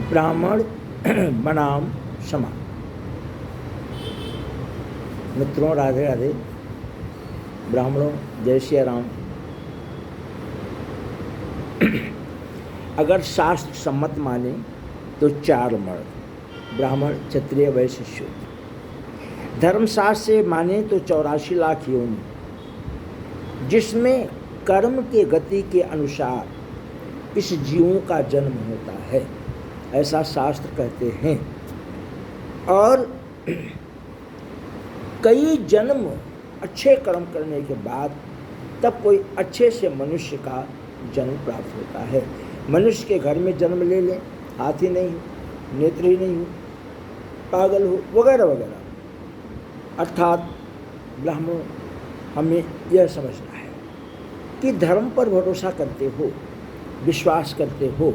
ब्राह्मण बनाम समान। मित्रों, राधे राधे। ब्राह्मणों, जय श्री राम। अगर शास्त्र सम्मत माने तो 4 वर्ण, ब्राह्मण, क्षत्रिय, वैश्य, शूद्र। धर्मशास्त्र से माने तो 84 लाख योनि, जिसमें कर्म के गति के अनुसार इस जीवों का जन्म होता है, ऐसा शास्त्र कहते हैं। और कई जन्म अच्छे कर्म करने के बाद तब कोई अच्छे से मनुष्य का जन्म प्राप्त होता है। मनुष्य के घर में जन्म ले लें, हाथ ही नहीं हो, नेत्र ही नहीं हो, पागल हो, वगैरह वगैरह। अर्थात ब्राह्मणों, हमें यह समझना है कि धर्म पर भरोसा करते हो, विश्वास करते हो,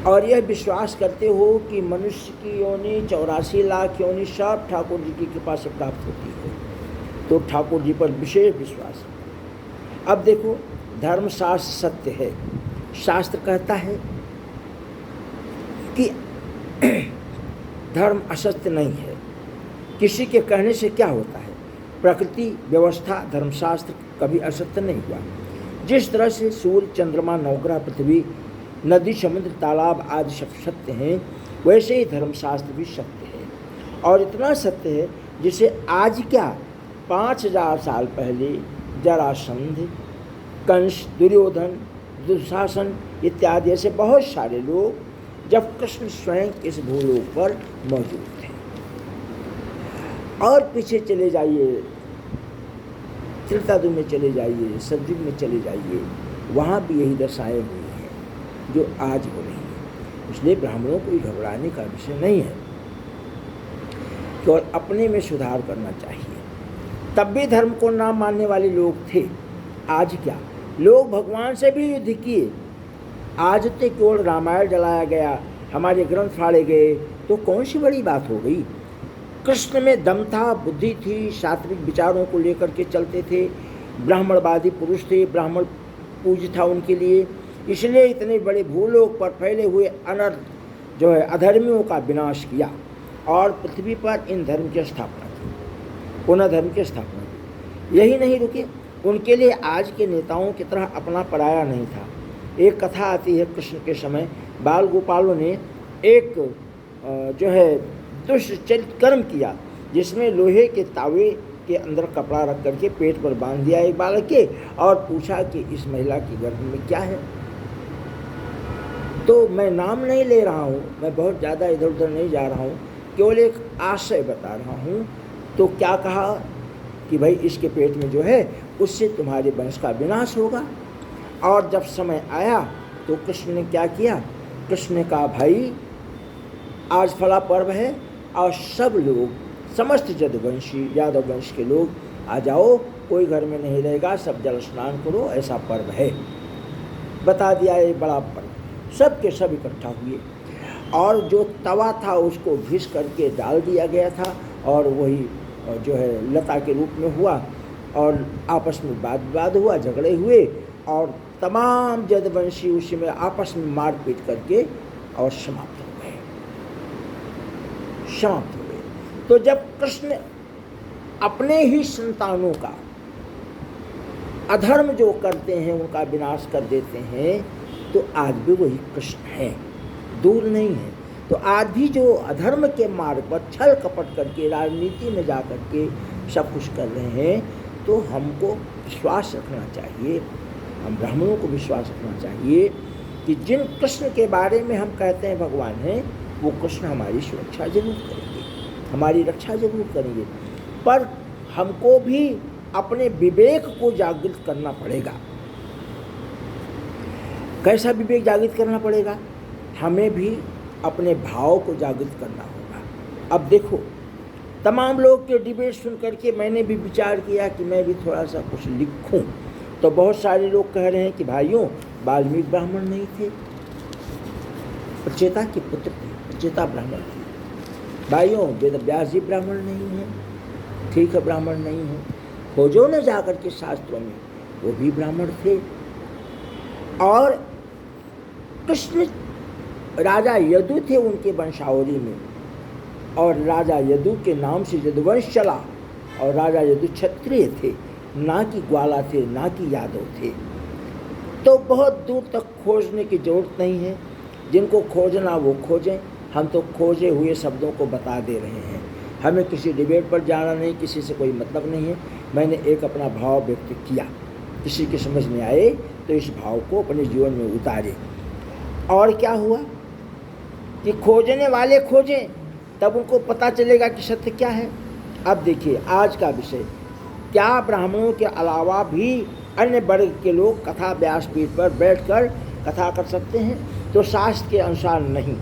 और यह विश्वास करते हो कि मनुष्य की योनि 84 लाख योनि सब ठाकुर जी की कृपा से प्राप्त होती है, तो ठाकुर जी पर विशेष विश्वास है। अब देखो, धर्मशास्त्र सत्य है। शास्त्र कहता है कि धर्म असत्य नहीं है। किसी के कहने से क्या होता है? प्रकृति, व्यवस्था, धर्मशास्त्र कभी असत्य नहीं हुआ। जिस तरह से सूर्य, चंद्रमा, नवग्रह, पृथ्वी, नदी, समुद्र, तालाब आदि सब सत्य हैं, वैसे ही धर्मशास्त्र भी सत्य है। और इतना सत्य है जिसे आज क्या 5000 साल पहले जरासंध, कंस, दुर्योधन, दुशासन इत्यादि ऐसे बहुत सारे लोग जब कृष्ण स्वयं इस भूलोक पर मौजूद थे। और पीछे चले जाइए, त्रेता युग में चले जाइए, सतयुग में चले जाइए, वहाँ भी यही दशाएं हुई हैं जो आज हो रही हैं। इसलिए ब्राह्मणों को घबराने का विषय नहीं है, केवल अपने में सुधार करना चाहिए। तब भी धर्म को ना मानने वाले लोग थे। आज क्या, लोग भगवान से भी युद्ध किए। आज तो केवल रामायण जलाया गया, हमारे ग्रंथ फाड़े गए, तो कौन सी बड़ी बात हो गई। कृष्ण में दम था, बुद्धि थी, सात्विक विचारों को लेकर के चलते थे, ब्राह्मणवादी पुरुष थे, ब्राह्मण पूज्य था उनके लिए। इसलिए इतने बड़े भूलोक पर फैले हुए अनर्थ जो है अधर्मियों का विनाश किया और पृथ्वी पर इन धर्म की स्थापना की, पुनः धर्म की स्थापना की। यही नहीं रुके, उनके लिए आज के नेताओं की तरह अपना पराया नहीं था। एक कथा आती है, कृष्ण के समय बाल गोपालों ने एक जो है दुष्चरित कर्म किया, जिसमें लोहे के तावे के अंदर कपड़ा रख करके पेट पर बांध दिया एक बालक के, और पूछा कि इस महिला की गर्भ में क्या है। तो मैं नाम नहीं ले रहा हूँ, मैं बहुत ज़्यादा इधर उधर नहीं जा रहा हूँ, केवल एक आशय बता रहा हूँ। तो क्या कहा कि भाई इसके पेट में जो है उससे तुम्हारे वंश का विनाश होगा। और जब समय आया तो कृष्ण ने क्या किया, कृष्ण ने कहा भाई आज फला पर्व है और सब लोग, समस्त यदुवंशी यादव वंश के लोग आ जाओ, कोई घर में नहीं रहेगा, सब जल स्नान करो, ऐसा पर्व है। बता दिया ये बड़ा पर्व, सब के सब इकट्ठा हुए और जो तवा था उसको घिस करके डाल दिया गया था, और वही जो है लता के रूप में हुआ, और आपस में वाद विवाद हुआ, झगड़े हुए, और तमाम यदुवंशी उसी में आपस में मारपीट करके और समाप्त हो गए। तो जब कृष्ण अपने ही संतानों का अधर्म जो करते हैं उनका विनाश कर देते हैं, तो आज भी वही कृष्ण है, दूर नहीं है। तो आज भी जो अधर्म के मार्ग पर छल कपट करके राजनीति में जा करके सब कुछ कर रहे हैं, तो हमको विश्वास रखना चाहिए, हम ब्राह्मणों को विश्वास रखना चाहिए कि जिन कृष्ण के बारे में हम कहते हैं भगवान हैं, वो कृष्ण हमारी सुरक्षा जरूर करेंगे, हमारी रक्षा जरूर करेंगे। पर हमको भी अपने विवेक को जागृत करना पड़ेगा। कैसा विवेक जागृत करना पड़ेगा? हमें भी अपने भाव को जागृत करना होगा। अब देखो, तमाम लोग के डिबेट सुन करके मैंने भी विचार किया कि मैं भी थोड़ा सा कुछ लिखूं। तो बहुत सारे लोग कह रहे हैं कि भाइयों, वाल्मीकि ब्राह्मण नहीं थे, प्रचेता के पुत्र थे, प्रचेता ब्राह्मण थे। भाइयों, वेदव्यास जी ब्राह्मण नहीं है, ठीक है ब्राह्मण नहीं है, खोजो न जाकर के शास्त्रों में, वो भी ब्राह्मण थे। और कृष्ण राजा यदु थे उनके वंशावली में, और राजा यदु के नाम से यदुवंश चला, और राजा यदु क्षत्रिय थे, ना कि ग्वाला थे, ना कि यादव थे। तो बहुत दूर तक खोजने की ज़रूरत नहीं है, जिनको खोजना वो खोजें, हम तो खोजे हुए शब्दों को बता दे रहे हैं। हमें किसी डिबेट पर जाना नहीं, किसी से कोई मतलब नहीं है। मैंने एक अपना भाव व्यक्त किया, किसी के समझ में आए तो इस भाव को अपने जीवन में उतारे। और क्या हुआ कि खोजने वाले खोजें, तब उनको पता चलेगा कि सत्य क्या है। अब देखिए आज का विषय, क्या ब्राह्मणों के अलावा भी अन्य वर्ग के लोग कथा व्यासपीठ पर बैठकर कथा कर सकते हैं? तो शास्त्र के अनुसार नहीं,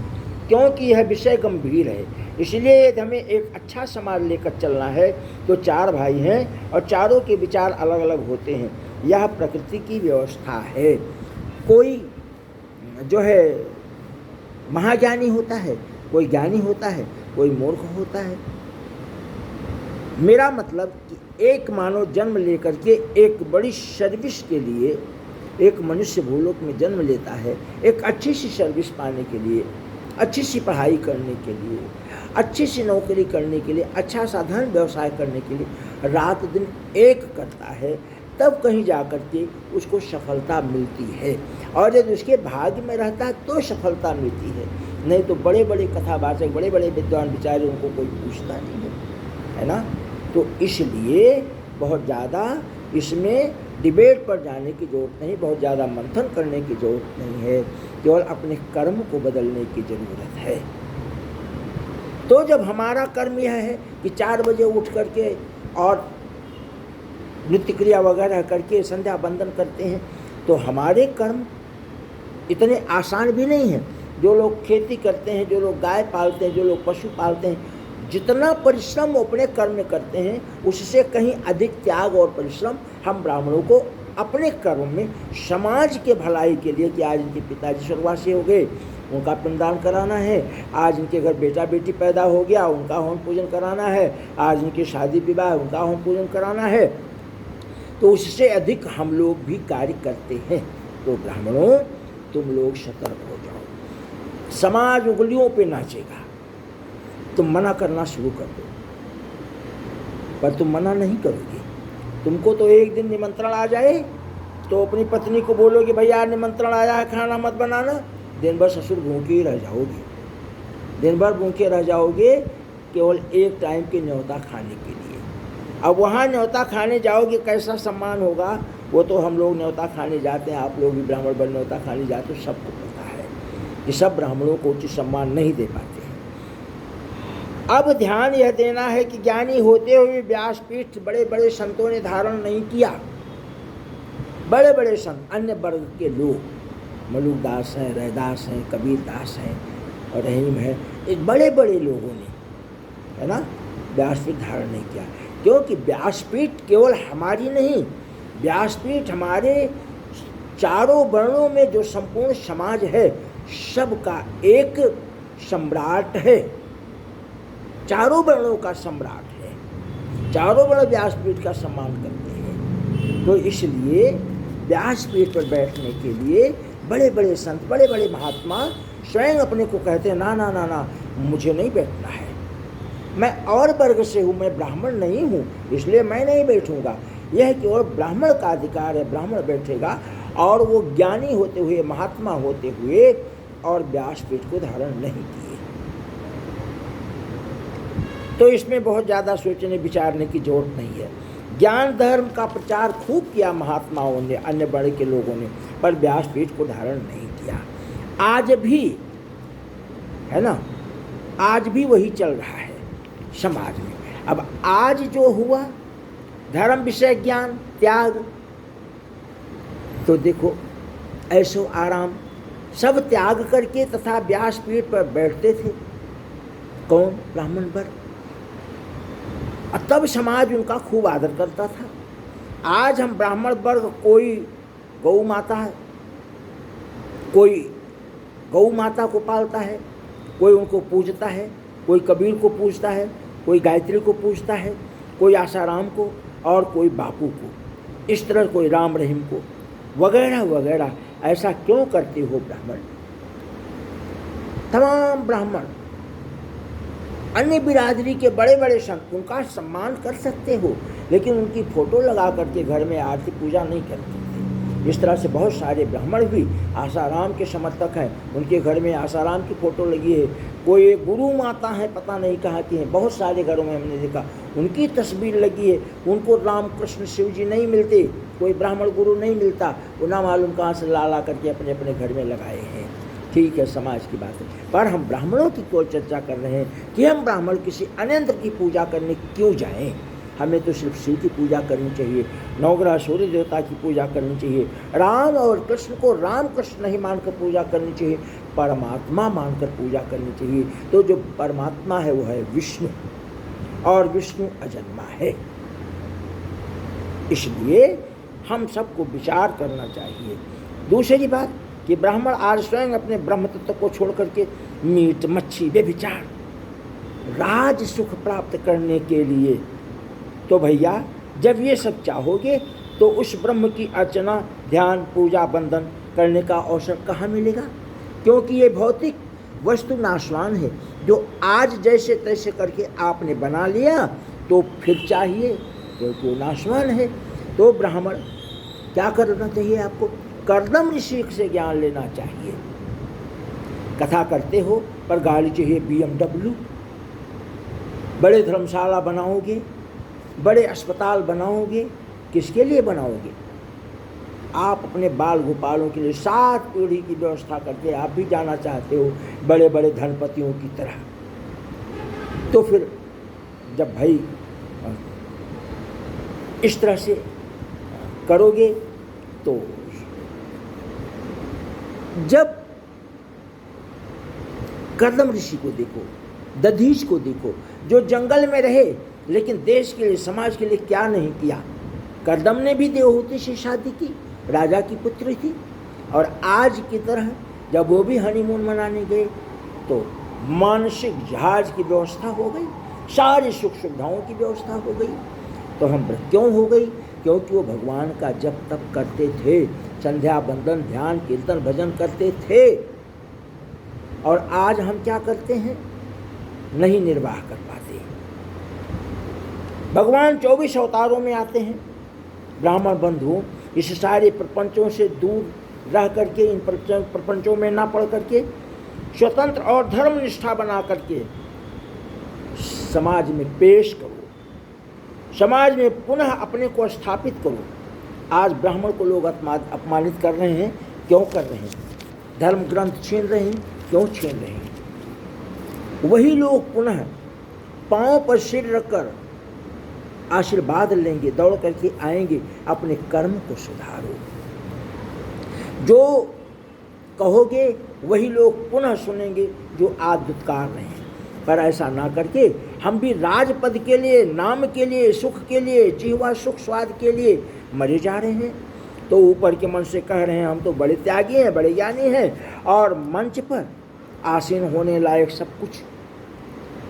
क्योंकि यह विषय गंभीर है। इसलिए यदि हमें एक अच्छा समाज लेकर चलना है तो चार भाई हैं और चारों के विचार अलग अलग होते हैं। यह प्रकृति की व्यवस्था है। कोई जो है महाज्ञानी होता है, कोई ज्ञानी होता है, कोई मूर्ख होता है। मेरा मतलब कि एक मानव जन्म लेकर के एक बड़ी सर्विस के लिए, एक मनुष्य भूलोक में जन्म लेता है, एक अच्छी सी सर्विस पाने के लिए, अच्छी सी पढ़ाई करने के लिए, अच्छी सी नौकरी करने के लिए, अच्छा साधन व्यवसाय करने के लिए रात दिन एक करता है, तब कहीं जा कर के उसको सफलता मिलती है। और यदि उसके भाग्य में रहता है तो सफलता मिलती है, नहीं तो बड़े बड़े कथावाचक, बड़े बड़े विद्वान बेचारे, उनको कोई पूछता नहीं है ना। तो इसलिए बहुत ज़्यादा इसमें डिबेट पर जाने की ज़रूरत नहीं, बहुत ज़्यादा मंथन करने की ज़रूरत नहीं है, केवल अपने कर्म को बदलने की ज़रूरत है। तो जब हमारा कर्म यह है कि 4 बजे उठ करके और नित्य क्रिया वगैरह करके संध्या बंदन करते हैं, तो हमारे कर्म इतने आसान भी नहीं हैं। जो लोग खेती करते हैं, जो लोग गाय पालते हैं, जो लोग पशु पालते हैं, जितना परिश्रम वो अपने कर्म में करते हैं उससे कहीं अधिक त्याग और परिश्रम हम ब्राह्मणों को अपने कर्म में समाज के भलाई के लिए, कि आज इनके पिताजी स्वर्गवासी हो गए, उनका पिंडदान कराना है, आज इनके घर बेटा बेटी पैदा हो गया, उनका होम पूजन कराना है, आज इनकी शादी विवाह, उनका होम पूजन कराना है, तो उससे अधिक हम लोग भी कार्य करते हैं। तो ब्राह्मणों, तुम लोग सतर्क हो जाओ। समाज उंगलियों पे नाचेगा, तुम मना करना शुरू कर दो, पर तुम मना नहीं करोगे। तुमको तो एक दिन निमंत्रण आ जाए तो अपनी पत्नी को बोलोगे भैया निमंत्रण आया है, खाना मत बनाना, दिन भर ससुर भूखे ही रह जाओगे, दिन भर भूखे रह जाओगे केवल एक टाइम के न्योता खाने के लिए। अब वहाँ न्योता खाने जाओगे, कैसा सम्मान होगा, वो तो हम लोग न्योता खाने जाते हैं, आप लोग भी ब्राह्मण बन न्योता खाने जाते हो, सबको पता है कि सब ब्राह्मणों को उचित सम्मान नहीं दे पाते। अब ध्यान यह देना है कि ज्ञानी होते हुए व्यासपीठ बड़े बड़े संतों ने धारण नहीं किया। बड़े बड़े संत, अन्य वर्ग के लोग, मलुकदास हैं, रैदास हैं, कबीरदास हैं और रहीम है, एक बड़े बड़े लोगों ने, है ना, व्यासपीठ धारण नहीं किया। क्योंकि व्यासपीठ केवल हमारी नहीं, व्यासपीठ हमारे चारों वर्णों में जो संपूर्ण समाज है सबका एक सम्राट है, चारों वर्णों का सम्राट है, चारों वर्ण व्यासपीठ का सम्मान करते हैं। तो इसलिए व्यासपीठ पर बैठने के लिए बड़े बड़े संत, बड़े बड़े महात्मा स्वयं अपने को कहते हैं ना ना ना ना, मुझे नहीं बैठना है, मैं और वर्ग से हूँ, मैं ब्राह्मण नहीं हूँ, इसलिए मैं नहीं बैठूँगा। यह केवल ब्राह्मण का अधिकार है, ब्राह्मण बैठेगा, और वो ज्ञानी होते हुए, महात्मा होते हुए और व्यासपीठ को धारण नहीं किए। तो इसमें बहुत ज़्यादा सोचने विचारने की जरूरत नहीं है। ज्ञान धर्म का प्रचार खूब किया महात्माओं ने, अन्य बड़े के लोगों ने, पर व्यासपीठ को धारण नहीं किया। आज भी है ना, आज भी वही चल रहा है समाज में। अब आज जो हुआ धर्म विषय ज्ञान त्याग, तो देखो ऐसो आराम सब त्याग करके तथा व्यासपीठ पर बैठते थे। कौन? ब्राह्मण वर्ग। तब समाज उनका खूब आदर करता था। आज हम ब्राह्मण वर्ग, कोई गौ माता है, कोई गौ माता को पालता है, कोई उनको पूजता है, कोई कबीर को पूजता है, कोई गायत्री को पूजता है, कोई आसाराम को और कोई बापू को, इस तरह कोई राम रहीम को वगैरह वगैरह। ऐसा क्यों करते हो ब्राह्मण? तमाम ब्राह्मण, अन्य बिरादरी के बड़े बड़े संत, उनका सम्मान कर सकते हो, लेकिन उनकी फोटो लगा करके घर में आरती पूजा नहीं करते थे। इस तरह से बहुत सारे ब्राह्मण भी आसाराम के समर्थक हैं, उनके घर में आसाराम की फोटो लगी है। कोई गुरु माता है, पता नहीं कहाँ की है, बहुत सारे घरों में हमने देखा उनकी तस्वीर लगी है। उनको राम कृष्ण शिव जी नहीं मिलते, कोई ब्राह्मण गुरु नहीं मिलता, वो ना मालूम कहाँ से ला करके अपने अपने घर में लगाए हैं। ठीक है, समाज की बात है, पर हम ब्राह्मणों की क्यों चर्चा कर रहे हैं कि हम ब्राह्मण किसी अन्यंत्र की पूजा करने क्यों जाएं? हमें तो सिर्फ शिव की पूजा करनी चाहिए, नवग्रह सूर्य देवता की पूजा करनी चाहिए, राम और कृष्ण को राम कृष्ण नहीं मानकर पूजा करनी चाहिए, परमात्मा मानकर पूजा करनी चाहिए। तो जो परमात्मा है वो है विष्णु, और विष्णु अजन्मा है। इसलिए हम सबको विचार करना चाहिए। दूसरी बात कि ब्राह्मण आज स्वयं अपने ब्रह्म तत्व को छोड़ करके मीट मच्छी व्यभिचार राज सुख प्राप्त करने के लिए, तो भैया जब ये सब चाहोगे तो उस ब्रह्म की अर्चना, ध्यान, पूजा, वंदन करने का अवसर कहाँ मिलेगा? क्योंकि ये भौतिक वस्तु नाशवान है। जो आज जैसे तैसे करके आपने बना लिया तो फिर चाहिए, क्योंकि वो नाशवान है। तो ब्राह्मण क्या करना चाहिए आपको? कर्दम ऋषि से ज्ञान लेना चाहिए। कथा करते हो पर गाड़ी चाहिए BMW, बड़े धर्मशाला बनाओगे, बड़े अस्पताल बनाओगे, किसके लिए बनाओगे? आप अपने बाल गोपालों के लिए 7 पीढ़ी की व्यवस्था करके आप भी जाना चाहते हो बड़े बड़े धनपतियों की तरह। तो फिर जब भाई इस तरह से करोगे तो जब कर्दम ऋषि को देखो, दधीच को देखो, जो जंगल में रहे लेकिन देश के लिए, समाज के लिए क्या नहीं किया। कर्दम ने भी देवहूति से शादी की, राजा की पुत्री थी, और आज की तरह जब वो भी हनीमून मनाने गए तो मानसिक जहाज की व्यवस्था हो गई, सारी सुख सुविधाओं की व्यवस्था हो गई। तो हम क्यों हो गई? क्योंकि वो भगवान का जप तप करते थे, संध्या वंदन ध्यान कीर्तन भजन करते थे। और आज हम क्या करते हैं? नहीं निर्वाह कर पाते। भगवान 24 अवतारों में आते हैं। ब्राह्मण बंधुओं, इस सारे प्रपंचों से दूर रह करके, इन प्रपंचों में ना पड़ करके, स्वतंत्र और धर्मनिष्ठा बना करके समाज में पेश करो, समाज में पुनः अपने को स्थापित करो। आज ब्राह्मण को लोग अपमानित कर रहे हैं, क्यों कर रहे हैं? धर्म ग्रंथ छीन रहे हैं, क्यों छीन रहे हैं? वही लोग पुनः पांव पर सिर रखकर आशीर्वाद लेंगे, दौड़ करके आएंगे, अपने कर्म को सुधारो। जो कहोगे वही लोग पुनः सुनेंगे जो आज दुत्कार रहे हैं। पर ऐसा ना करके हम भी राजपद के लिए, नाम के लिए, सुख के लिए, जिह्वा सुख स्वाद के लिए मरे जा रहे हैं। तो ऊपर के मन से कह रहे हैं हम तो बड़े त्यागी हैं, बड़े ज्ञानी हैं, और मंच पर आसीन होने लायक सब कुछ,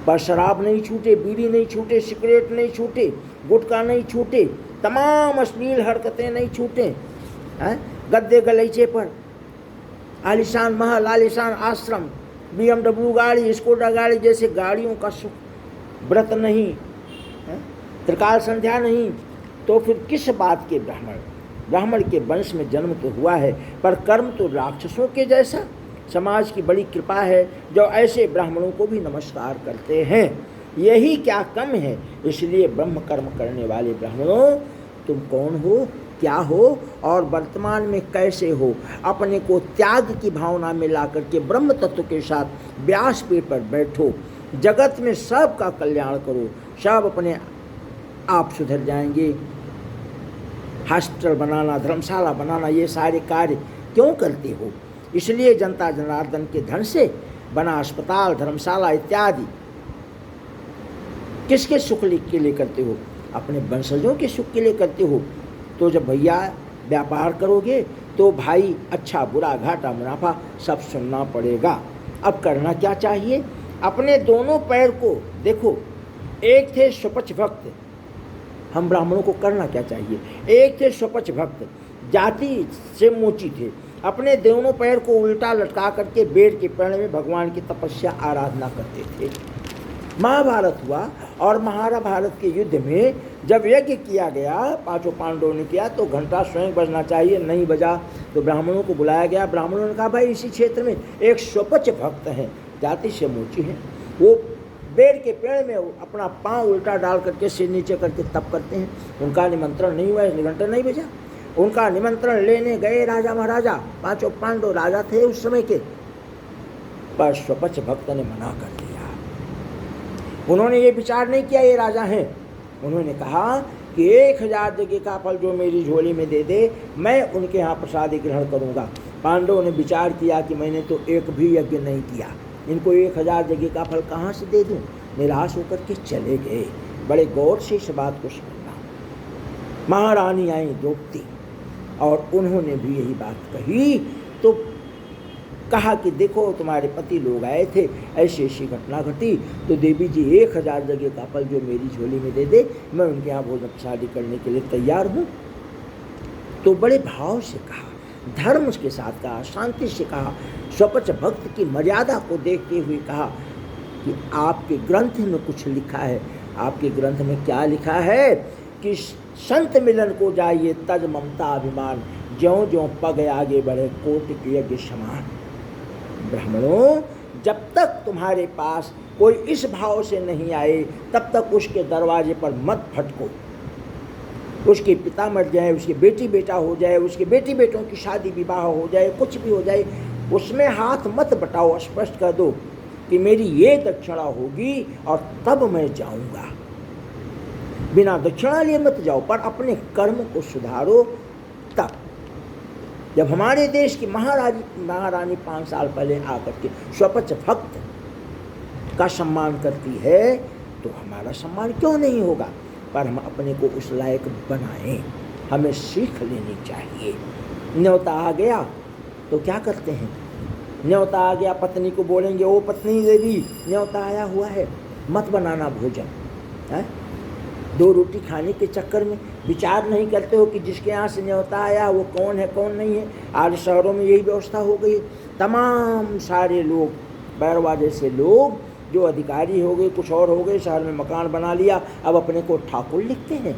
पर शराब नहीं छूटे, बीड़ी नहीं छूटे, सिगरेट नहीं छूटे, गुटखा नहीं छूटे, तमाम अश्लील हरकतें नहीं छूटे, गद्दे गलीचे पर आलिशान महल, आलिशान आश्रम, BMW गाड़ी, स्कूटर गाड़ी जैसे गाड़ियों का सुख, व्रत नहीं, त्रिकाल संध्या नहीं, तो फिर किस बात के ब्राह्मण? ब्राह्मण के वंश में जन्म तो हुआ है, पर कर्म तो राक्षसों के जैसा। समाज की बड़ी कृपा है जो ऐसे ब्राह्मणों को भी नमस्कार करते हैं। यही क्या कम है? इसलिए ब्रह्म कर्म करने वाले ब्राह्मणों, तुम कौन हो, क्या हो और वर्तमान में कैसे हो? अपने को त्याग की भावना में ला करके ब्रह्म तत्व के साथ व्यासपीठ पर बैठो, जगत में सबका कल्याण करो, सब अपने आप सुधर जाएंगे। हॉस्पिटल बनाना, धर्मशाला बनाना, ये सारे कार्य क्यों करते हो? इसलिए जनता जनार्दन के धन से बना अस्पताल, धर्मशाला इत्यादि किसके सुख के लिए करते हो? अपने वंशजों के सुख के लिए करते हो। तो जब भैया व्यापार करोगे तो भाई अच्छा बुरा घाटा मुनाफा सब सुनना पड़ेगा। अब करना क्या चाहिए? अपने दोनों पैर को देखो। एक थे स्वपच भक्त, हम ब्राह्मणों को करना क्या चाहिए? एक थे स्वपच भक्त, जाति से मोची थे, अपने दोनों पैर को उल्टा लटका करके बेर के पेड़ में भगवान की तपस्या आराधना करते थे। महाभारत हुआ और महाभारत के युद्ध में जब यज्ञ किया गया, पांचों पांडवों ने किया, तो घंटा स्वयं बजना चाहिए, नहीं बजा तो ब्राह्मणों को बुलाया गया। ब्राह्मणों ने कहा भाई इसी क्षेत्र में एक स्वपच भक्त हैं, जाति से मोची हैं, वो बेर के पेड़ में अपना पांव उल्टा डाल करके सिर नीचे करके तप करते हैं, उनका निमंत्रण नहीं हुआ इसलिए घंटा नहीं बजा। उनका निमंत्रण लेने गए राजा महाराजा, पांचों पांडव राजा थे उस समय के, पर स्वपच भक्त ने मना कर दिया। उन्होंने ये विचार नहीं किया ये राजा हैं, उन्होंने कहा कि 1000 यज्ञ का फल जो मेरी झोली में दे दे, मैं उनके यहाँ प्रसादी ग्रहण करूँगा। पांडवों ने विचार किया कि मैंने तो एक भी यज्ञ नहीं किया, इनको 1000 यज्ञ का फल कहाँ से दे दूँ। निराश होकर के चले गए। बड़े गौर से इस बात को सुनना। महारानी आई द्रौपदी और उन्होंने भी यही बात कही, तो कहा कि देखो तुम्हारे पति लोग आए थे, ऐसी ऐसी घटना घटी, तो देवी जी 1000 यज्ञ का फल जो मेरी झोली में दे दे, मैं उनके यहाँ भोजन प्रसादी करने के लिए तैयार हूँ। तो बड़े भाव से कहा, धर्म के साथ कहा, शांति से कहा, स्वपच भक्त की मर्यादा को देखते हुए कहा कि आपके ग्रंथ में कुछ लिखा है। आपके ग्रंथ में क्या लिखा है कि संत मिलन को जाइए तज ममता अभिमान, ज्यों ज्यों पग आगे बढ़े कोटि के यज्ञ समान। ब्राह्मणों, जब तक तुम्हारे पास कोई इस भाव से नहीं आए तब तक उसके दरवाजे पर मत फटको। उसके पिता मर जाए, उसके बेटी बेटा हो जाए, उसके बेटी बेटों की शादी विवाह हो जाए, कुछ भी हो जाए, उसमें हाथ मत बटाओ। स्पष्ट कर दो कि मेरी ये दक्षिणा होगी और तब मैं जाऊंगा। बिना दक्षिणा लिए मत जाओ, पर अपने कर्म को सुधारो। तब जब हमारे देश की महारानी 5 साल पहले आकर के स्वपच भक्त का सम्मान करती है, तो हमारा सम्मान क्यों नहीं होगा। पर हम अपने को उस लायक बनाएं, हमें सीख लेनी चाहिए। न्योता आ गया तो क्या करते हैं, न्योता आ गया, पत्नी को बोलेंगे ओ पत्नी देवी न्योता आया हुआ है, मत बनाना भोजन है। 2 रोटी खाने के चक्कर में विचार नहीं करते हो कि जिसके यहाँ से न्योता आया वो कौन है कौन नहीं है। आज शहरों में यही व्यवस्था हो गई, तमाम सारे लोग, बैरवा जैसे लोग जो अधिकारी हो गए, कुछ और हो गए, शहर में मकान बना लिया, अब अपने को ठाकुर लिखते हैं।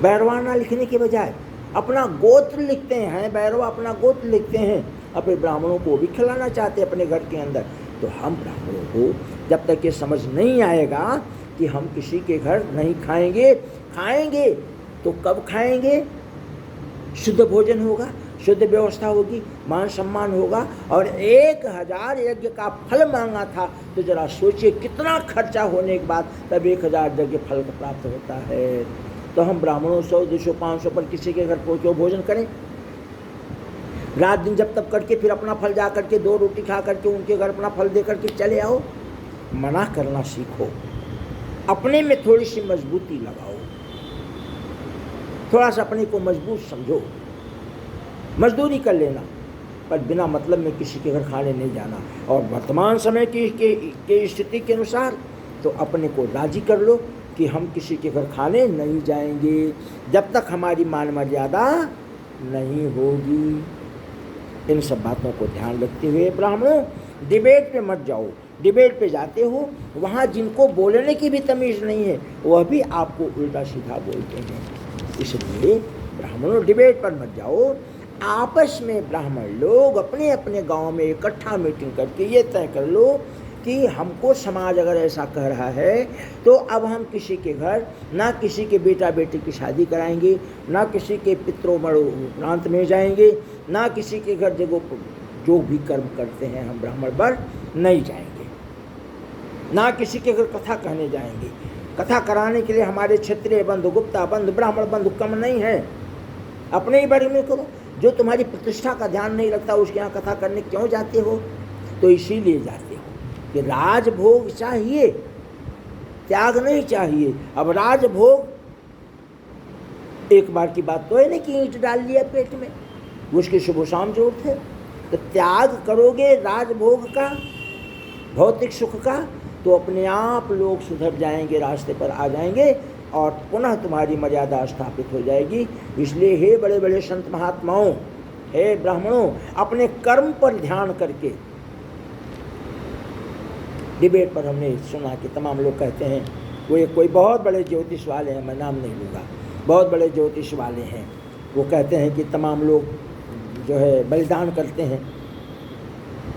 बैरवाना लिखने के बजाय अपना गोत्र लिखते हैं, बैरवा अपना गोत्र लिखते हैं, अपने ब्राह्मणों को भी खिलाना चाहते हैं अपने घर के अंदर। तो हम ब्राह्मणों को जब तक ये समझ नहीं आएगा कि हम किसी के घर नहीं खाएंगे, खाएंगे तो कब खाएंगे, शुद्ध भोजन होगा, शुद्ध व्यवस्था होगी, मान सम्मान होगा। और 1000 यज्ञ का फल मांगा था, तो जरा सोचिए कितना खर्चा होने के बाद तब 1000 यज्ञ फल प्राप्त होता है। तो हम ब्राह्मणों 100, 200, 500 पर किसी के घर क्यों भोजन करें। रात दिन जब तक करके फिर अपना फल जा करके 2 रोटी खा करके उनके घर अपना फल दे करके चले आओ। मना करना सीखो, अपने में थोड़ी सी मजबूती लगाओ, थोड़ा सा अपने को मजबूत समझो। मजदूरी कर लेना, पर बिना मतलब में किसी के घर खाने नहीं जाना। और वर्तमान समय की स्थिति के अनुसार तो अपने को राजी कर लो कि हम किसी के घर खाने नहीं जाएंगे जब तक हमारी मान मर्यादा नहीं होगी। इन सब बातों को ध्यान रखते हुए ब्राह्मणों, डिबेट पे मत जाओ। डिबेट पे जाते हो, वहाँ जिनको बोलने की भी तमीज़ नहीं है वह भी आपको उल्टा सीधा बोलते हैं। इसलिए ब्राह्मणों, डिबेट पर मत जाओ। आपस में ब्राह्मण लोग अपने अपने गांव में इकट्ठा मीटिंग करके ये तय कर लो कि हमको समाज अगर ऐसा कह रहा है तो अब हम किसी के घर ना किसी के बेटा बेटी की शादी कराएंगे, ना किसी के पितरों मरो प्रांत में जाएंगे, ना किसी के घर जो भी कर्म करते हैं हम ब्राह्मण वर नहीं जाएंगे, ना किसी के घर कथा कहने जाएंगे। कथा कराने के लिए हमारे क्षत्रिय बंधु, गुप्ता बंधु, ब्राह्मण बंधु कम नहीं है। अपने ही बारे में करो। जो तुम्हारी प्रतिष्ठा का ध्यान नहीं रखता उसके यहाँ कथा करने क्यों जाते हो। तो इसीलिए जाते हो कि राजभोग चाहिए, त्याग नहीं चाहिए। अब राजभोग एक बार की बात तो है नहीं कि ईंट डाल लिया पेट में, उसकी सुबह शाम जरूरत है। तो त्याग करोगे राजभोग का, भौतिक सुख का, तो अपने आप लोग सुधर जाएंगे, रास्ते पर आ जाएंगे और पुनः तुम्हारी मर्यादा स्थापित हो जाएगी। इसलिए हे बड़े बड़े संत महात्माओं, हे ब्राह्मणों, अपने कर्म पर ध्यान करके। डिबेट पर हमने सुना कि तमाम लोग कहते हैं, वो कोई बहुत बड़े ज्योतिष वाले हैं, मैं नाम नहीं लूँगा, बहुत बड़े ज्योतिष वाले हैं, वो कहते हैं कि तमाम लोग जो है बलिदान करते हैं।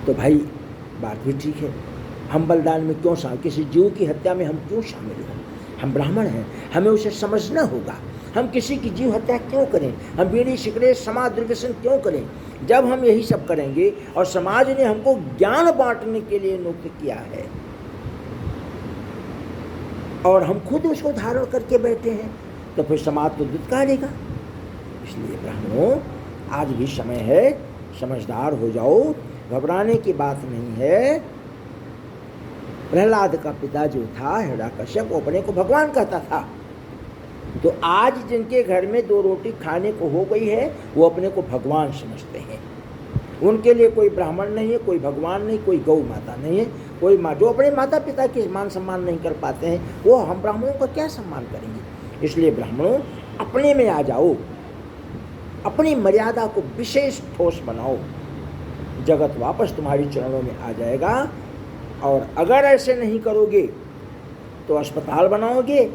तो भाई बात भी ठीक है, हम बलिदान में क्यों शामिल, किसी जीव की हत्या में हम क्यों शामिल हों? हम ब्राह्मण हैं, हमें उसे समझना होगा। हम किसी की जीव हत्या क्यों करें? हम बीड़ी सिगरेट समाज दुर्व्यसन क्यों करें? जब हम यही सब करेंगे और समाज ने हमको ज्ञान बांटने के लिए नियुक्त किया है और हम खुद उसको धारण करके बैठे हैं, तो फिर समाज तो दुत्कारेगा। इसलिए ब्राह्मणों, आज भी समय है, समझदार हो जाओ, घबराने की बात नहीं है। प्रहलाद का पिता जो था हिरण्यकश्यप, वो अपने को भगवान कहता था। तो आज जिनके घर में 2 रोटी खाने को हो गई है, वो अपने को भगवान समझते हैं। उनके लिए कोई ब्राह्मण नहीं है, कोई भगवान नहीं, कोई गौ माता नहीं है, कोई माँ। जो अपने माता पिता के मान सम्मान नहीं कर पाते हैं, वो हम ब्राह्मणों का क्या सम्मान करेंगे? इसलिए ब्राह्मणों, अपने में आ जाओ, अपनी मर्यादा को विशेष ठोस बनाओ, जगत वापस तुम्हारी चरणों में आ जाएगा। और अगर ऐसे नहीं करोगे तो अस्पताल बनाओगे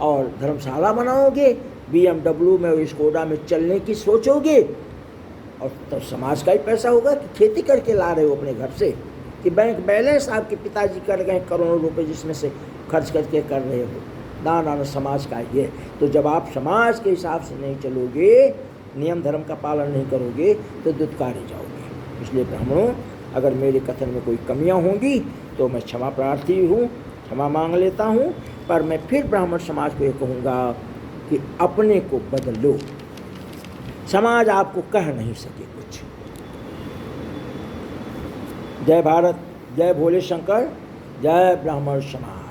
और धर्मशाला बनाओगे, BMW में और स्कोडा में चलने की सोचोगे, और तो समाज का ही पैसा होगा कि खेती करके ला रहे हो अपने घर से, कि बैंक बैलेंस आपके पिताजी कर गए करोड़ों रुपए जिसमें से खर्च करके कर रहे हो। ना ना, समाज का ही है। तो जब आप समाज के हिसाब से नहीं चलोगे, नियम धर्म का पालन नहीं करोगे, तो दुत्कारे जाओगे। इसलिए ब्राह्मणों, अगर मेरे कथन में कोई कमियां होंगी तो मैं क्षमा प्रार्थी हूँ, क्षमा मांग लेता हूँ। पर मैं फिर ब्राह्मण समाज को ये कहूँगा कि अपने को बदलो, समाज आपको कह नहीं सके कुछ। जय भारत, जय भोले शंकर, जय ब्राह्मण समाज।